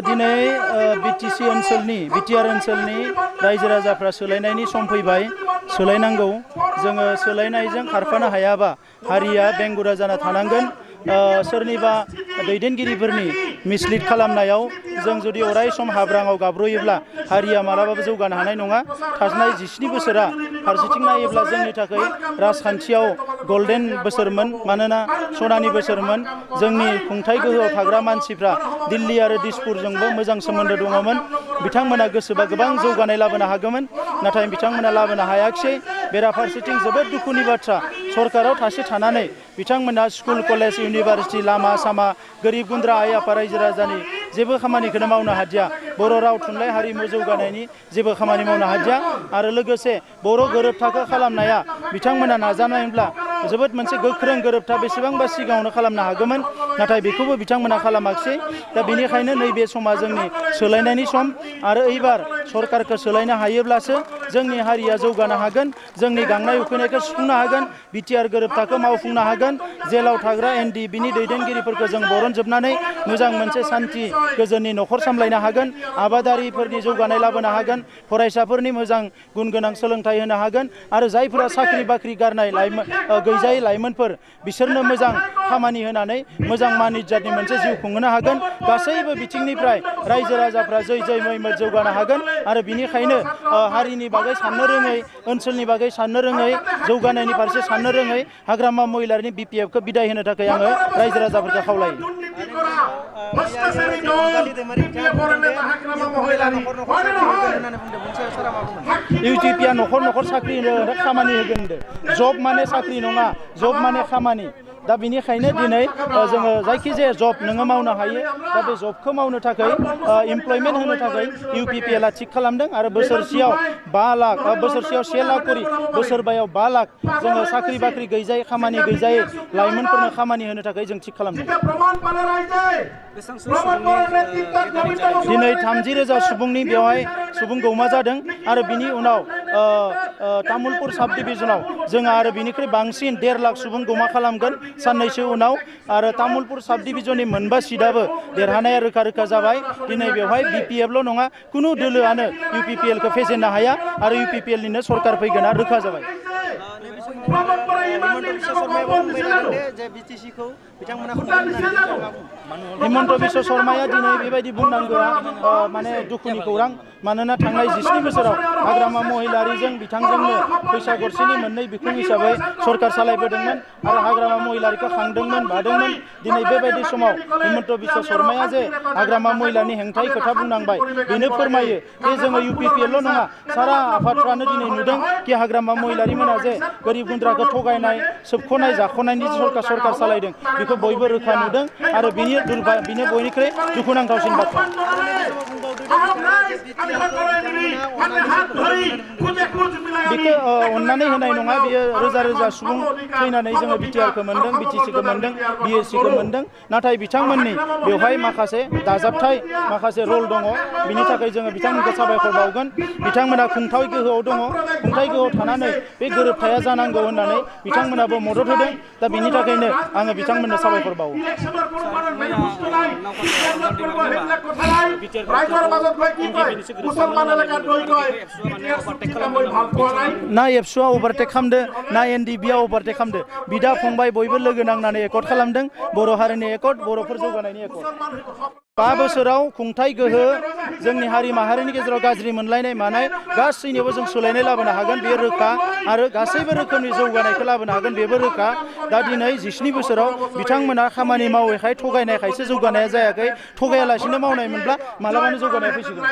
दिनै बिटिसि ओनसोलनि बिटिआर ओनसोलनि रायजो राजाफ्रा सोलायनायनि सम फैबाय सोलायनांगौ जोङो सोलायनायजों खारफानो हायाबा हारिया बेंगुरा जाना थानांगोन सोरनिबा दैदेनगिरिफोरनि मिसलिड खालामनायाव जों जुदि अराय सम हाब्राङाव गाब्रयोब्ला हारिया मालाबाबो जौगानो हानाय नङा थांनाय 17 बोसोरा फारसेथिं नायोब्ला जोंनि थाखाय राजखान्थियाव गोल्डेन बोसोरमोन मानोना सनानि बोसोरमोन जोंनि खुंथाय गोहोआव थाग्रा मानसिफ्रा दिल्ली आरो दिसपुरजोंबो मोजां सोमोन्दो दङमोन बिथांमोना गोसोबा गोबां जौगानाय लाबोनो हागौमोन नाथाय बिथांमोना लाबोनो हायाखिसै बेराफारसेथिं जोबोद दुखुनि बाथ्रा सरकाराव थासे थानानै बिथांमोना स्कुल कलेज इउनिभारसिटि लामा सामा गोरिब गुन्द्रा आइ आफा रायजो राजानि जेबो खामानिखौनो मावनो हादिया बर' राव थुनलाइ हारिमु जौगानायनि जेबो खामानि मावनो हादिया आरो लोगोसे बर' गोरोबथाखौ खालामनाया बिथांमोना नाजानायब्ला जोबोद मोनसे गोख्रों गोरोबथा बेसेबांबा सिगाङावनो खालामनो हागौमोन नाथाय बेखौबो बिथांमोना खालामाखिसै दा बेनिखायनो नैबे समा जोंनि सोलायनायनि सम आरो एबार सरकारखौ सोलायनो हायोब्लासो जोंनि हारिया जौगानो हागोन जोंनि गांनाय उखैनायखौ सुफुंनो हागोन बिटिआर गोरोबथाखौ मावफुंनो हागोन जेलाव थाग्रा एनडिएफबिनि दैदेनगिरिफोरखौ जों बरनजोबनानै मोजां मोनसे सान्थि गोजोननि न'खर सामलायनो हागोन आबादारिफोरनि जौगानाय लाबोनो हागोन फरायसाफोरनि मोजां गुन गोनां सोलोंथाइ होनो हागोन आरो जायफोरा साख्रि बाख्रि गारनाय लाइमोन गैजायै लाइमोनफोर बिसोरनो मोजां खामानि होनानै मोजां मान इज्जतनि मोनसे जिउ खुंहोनो हागोन गासैबो बिथिंनिफ्राय रायजो राजाफ्रा जै जै मै जौगानो हागोन आरो बिनिखायनो हारिनि बागै साननो रोङै ओनसोलनि बागै साननो रोङै जौगानायनि फारसे साननो रोङै हाग्रामा महिलारिनि बिपिएफखौ बिदाय होनो थाखाय आङो रायजो राजाफोरखौ खावलायो इउटिपिआ न'खर न'खर साख्रि खामानि होगोन जब माने साख्रि नङा जब माने खामानि दा बेनिखायनो दिनै जोङो जायखिजाया जब नोङो मावनो हायो दा बे जबखौ मावनो थाखाय इमप्लयमेन्ट होनो थाखाय इउपिपिएलआ थिग खालामदों आरो बोसोरसेयाव 5 लाख बोसोरसेयाव 1 लाख करि बोसोरबायाव 5 लाख जोङो साख्रि बाख्रि गैजायै खामानि गैजायै लाइमोनफोरनो खामानि होनो थाखाय जों थिग खालामदों दिनै 30,000 सुबुंनि बेवहाय सुबुं गौमा जादों आरो बिनि उनाव तामुलपुर साब डिभिजनाव जोङो आरो बिनिख्रुइ बांसिन 1.5 लाख सुबुं गौमा खालामगोन साननैसो उनाव आरो तामुलपुर साब डिभिजननि मोनबा सिटआबो देरहानाया रोखा रोखा जाबाय दिनै बेवहाय बिपिएफल' नङा कुनु दोलोआनो इउपिपिएलखौ फेजेननो हाया आरो इउपिपिएलनिनो सरकार फैगोना रोखा जाबाय हिमन्त बिश्व शर्माया दिनै बेबायदि बुंनांगौआ माने दुखुनि खौरां मानोना थांनाय 17 बोसोराव हाग्रामा महिलारिजों बिथांजोंनो फैसा गरसेनि मोननै बिखुं हिसाबै सरकार सालायबोदोंमोन आरो हाग्रामा महिलारिखौ खांदोंमोन बादोंमोन दिनै बेबायदि समाव हिमन्त बिश्व शर्माया जे हाग्रामा महिलानि हेंथायै खोथा बुंनांबाय बेनो फोरमायो जे जोङो इउपिपिएलल' नङा सारा आफादफ्रानो दिनै नुदों कि हाग्रामा महिलारिमोना जे गोरिब गुन्द्राखौ थगायनाय सोबख'नाय जाख'नायनि सरकार सालायदों बेखौ बयबो रोखा नुदों आरो बेनो बयनिख्रुइ दुखुनांथावसिन बाथ्रा बेखौ अननानै होनाय नङा बेयो रोजा रोजा सुबुं थैनानै जोङो बिटिआरखौ मोन्दों बिटिसिखौ मोन्दों बिएससिखौ मोन्दों नाथाय बिथांमोननि बेवहाय माखासे दाजाबथाय माखासे रल दङ बिनि थाखाय जोङो बिथांमोनखौ साबायखर बावगोन बिथांमोना खुंथाय गोहोआव दङ खुंथाय गोहोआव थानानै बे गोरोबथाया जानांगौ होननानै बिथांमोनाबो मदद होदों दा बिनि थाखायनो आङो बिथांमोननो साबायखर बावो ना एबसुआ अभारटेक खालामदो ना एनडिएफबिआ अभारटेक खालामदो बिदा फंबाय बयबो लोगो नांनानै एकर्ड खालामदों बर' हारिनि एकर्ड बर'फोर जौगानायनि एकर्ड 5 बोसोराव खुंथाय गोहो जोंनि हारि माहारिनि गेजेराव गाज्रि मोनलायनाय मानाय गासैनियावबो जों सोलायनाय लाबोनो हागोन बे रोखा आरो गासैबो रोखोमनि जौगानायखौ लाबोनो हागोन बेबो रोखा दा दिनै 17 बोसोराव बिथांमोना खामानि मावैखाय थगायनायखायसो जौगानाया जायाखै थगायालासिनो मावनायमोनब्ला मालाबानो जौगानाया फैसिगोन